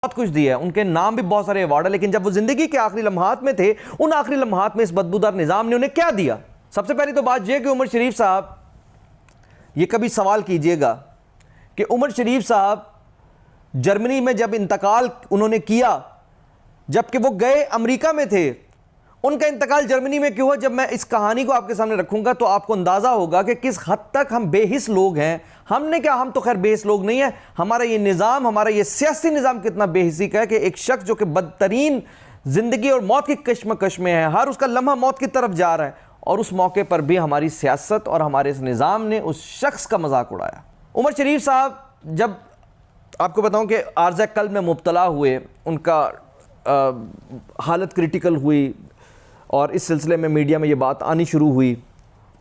बहुत कुछ दिया है, उनके नाम भी बहुत सारे अवार्ड है, लेकिन जब वो जिंदगी के आखिरी लम्हात में थे, उन आखिरी लम्हात में इस बदबूदार निजाम ने उन्हें क्या दिया? सबसे पहली तो बात यह कि उमर शरीफ साहब, ये कभी सवाल कीजिएगा कि उमर शरीफ साहब जर्मनी में जब इंतकाल उन्होंने किया, जबकि वो गए अमेरिका में थे, उनका इंतकाल जर्मनी में क्यों हुआ? जब मैं इस कहानी को आपके सामने रखूंगा तो आपको अंदाजा होगा कि किस हद तक हम बेहिस लोग हैं। हमने क्या, हम तो खैर बेहिस लोग नहीं है, हमारा ये निज़ाम, हमारा ये सियासी निज़ाम कितना बेहिसी का है कि एक शख्स जो कि बदतरीन जिंदगी और मौत की कश्मकश में है, हर उसका लम्हा मौत की तरफ जा रहा है, और उस मौके पर भी हमारी सियासत और हमारे इस निज़ाम ने उस शख्स का मजाक उड़ाया। उमर शरीफ साहब जब, आपको बताऊं कि आर्ज़ कल्ब में मुब्तला हुए, उनका हालत क्रिटिकल हुई और इस सिलसिले में मीडिया में ये बात आनी शुरू हुई,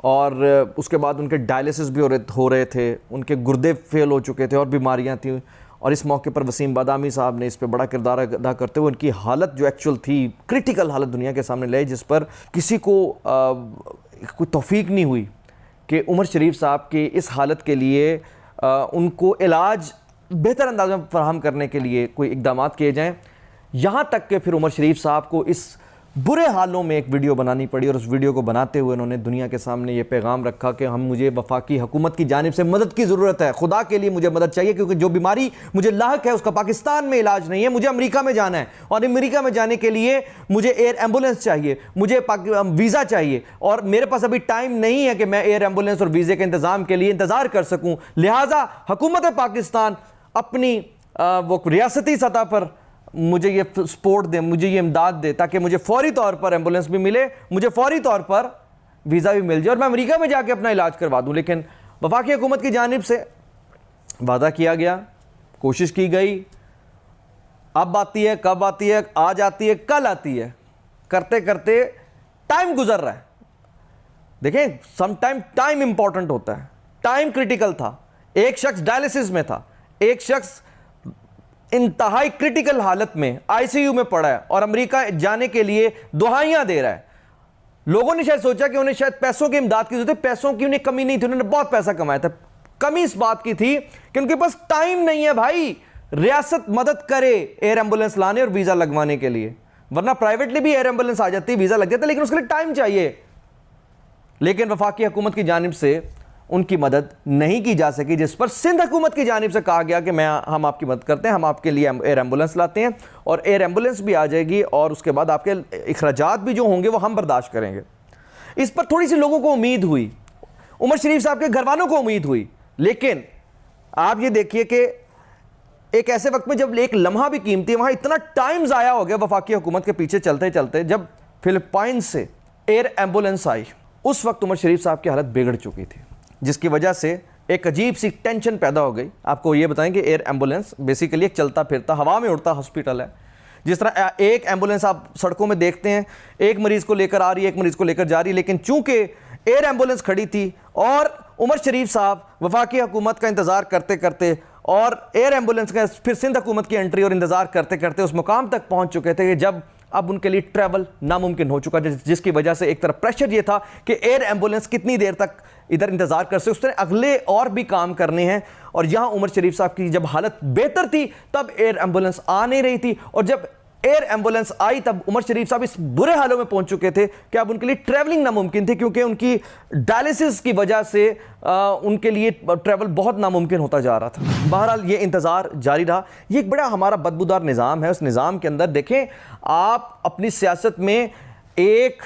और उसके बाद उनके डायलिसिस भी हो रहे थे, उनके गुर्दे फेल हो चुके थे और बीमारियां थी, और इस मौके पर वसीम बादामी साहब ने इस पे बड़ा किरदार अदा करते हुए उनकी हालत जो एक्चुअल थी, क्रिटिकल हालत दुनिया के सामने लाई, जिस पर किसी को कोई तौफीक नहीं हुई कि उमर शरीफ साहब की इस हालत के लिए उनको इलाज बेहतर अंदाज में फराहम करने के लिए कोई इकदाम किए जाएँ। यहाँ तक कि फिर उमर शरीफ साहब को इस बुरे हालों में एक वीडियो बनानी पड़ी, और उस वीडियो को बनाते हुए उन्होंने दुनिया के सामने ये पैगाम रखा कि मुझे वफाकी हुकूमत की जानिब से मदद की ज़रूरत है, खुदा के लिए मुझे मदद चाहिए, क्योंकि जो बीमारी मुझे लाहक है उसका पाकिस्तान में इलाज नहीं है, मुझे अमेरिका में जाना है, और अमेरिका में जाने के लिए मुझे एयर एम्बुलेंस चाहिए, मुझे वीज़ा चाहिए, और मेरे पास अभी टाइम नहीं है कि मैं एयर एम्बुलेंस और वीज़े के इंतज़ाम के लिए इंतज़ार कर सकूँ। लिहाजा हुकूमत पाकिस्तान अपनी वो रियासती सतह पर मुझे ये सपोर्ट दे, मुझे ये इमदाद दे, ताकि मुझे फौरी तौर पर एम्बुलेंस भी मिले, मुझे फौरी तौर पर वीज़ा भी मिल जाए और मैं अमेरिका में जाके अपना इलाज करवा दूं। लेकिन वफाकी हुकूमत की जानिब से वादा किया गया, कोशिश की गई, अब आती है, कब आती है, आज आती है, कल आती है, करते करते टाइम गुजर रहा है। देखें, समटाइम टाइम इंपॉर्टेंट होता है, टाइम क्रिटिकल था। एक शख्स डायलिसिस में था, एक शख्स इंतहाई क्रिटिकल हालत में आईसीयू में पड़ा है और अमेरिका जाने के लिए दुहाइयां दे रहा है। लोगों ने शायद सोचा कि उन्हें शायद पैसों की इमदाद की जरूरत है, पैसों की उन्हें कमी नहीं थी, उन्होंने बहुत पैसा कमाया था। कमी इस बात की थी कि उनके पास टाइम नहीं है भाई, रियासत मदद करे एयर एम्बुलेंस लाने और वीजा लगवाने के लिए, वरना प्राइवेटली भी एयर एम्बुलेंस आ जाती, वीजा लग जाता, लेकिन उसके लिए टाइम चाहिए। लेकिन वफाकी हुकूमत की जानिब से उनकी मदद नहीं की जा सकी, जिस पर सिंध हुकूमत की जानिब से कहा गया कि हम आपकी मदद करते हैं, हम आपके लिए एयर एम्बुलेंस लाते हैं, और एयर एम्बुलेंस भी आ जाएगी, और उसके बाद आपके अखराजात भी जो होंगे वो हम बर्दाश्त करेंगे। इस पर थोड़ी सी लोगों को उम्मीद हुई, उमर शरीफ साहब के घर वालों को उम्मीद हुई। लेकिन आप ये देखिए कि एक ऐसे वक्त में जब एक लम्हा भी कीमती है, वहाँ इतना टाइम ज़ाया हो गया वफाकी हुकूमत के पीछे चलते चलते। जब फिलिपाइन से एयर एम्बुलेंस आई, उस वक्त उमर शरीफ साहब की हालत बिगड़ चुकी थी, जिसकी वजह से एक अजीब सी टेंशन पैदा हो गई। आपको ये बताएं कि एयर एम्बुलेंस बेसिकली एक चलता फिरता हवा में उड़ता हॉस्पिटल है। जिस तरह एक एम्बुलेंस आप सड़कों में देखते हैं, एक मरीज को लेकर आ रही है, एक मरीज को लेकर जा रही है, लेकिन चूंकि एयर एम्बुलेंस खड़ी थी और उमर शरीफ साहब वफाकी हुकूमत का इंतजार करते करते और एयर एम्बुलेंस का फिर सिंध हुकूमत की एंट्री और इंतजार करते करते उस मुकाम तक पहुंच चुके थे कि जब अब उनके लिए ट्रैवल नामुमकिन हो चुका, जिसकी वजह से एक तरफ प्रेशर ये था कि एयर एम्बुलेंस कितनी देर तक इधर इंतजार कर सकते, उस तरह अगले और भी काम करने हैं। और यहां उमर शरीफ साहब की जब हालत बेहतर थी तब एयर एम्बुलेंस आ नहीं रही थी, और जब एयर एम्बुलेंस आई तब उमर शरीफ साहब इस बुरे हालों में पहुंच चुके थे कि अब उनके लिए ट्रैवलिंग नामुमकिन थी, क्योंकि उनकी डायलिसिस की वजह से उनके लिए ट्रैवल बहुत नामुमकिन होता जा रहा था। बहरहाल ये इंतज़ार जारी रहा। ये एक बड़ा हमारा बदबूदार निज़ाम है। उस निज़ाम के अंदर देखें, आप अपनी सियासत में एक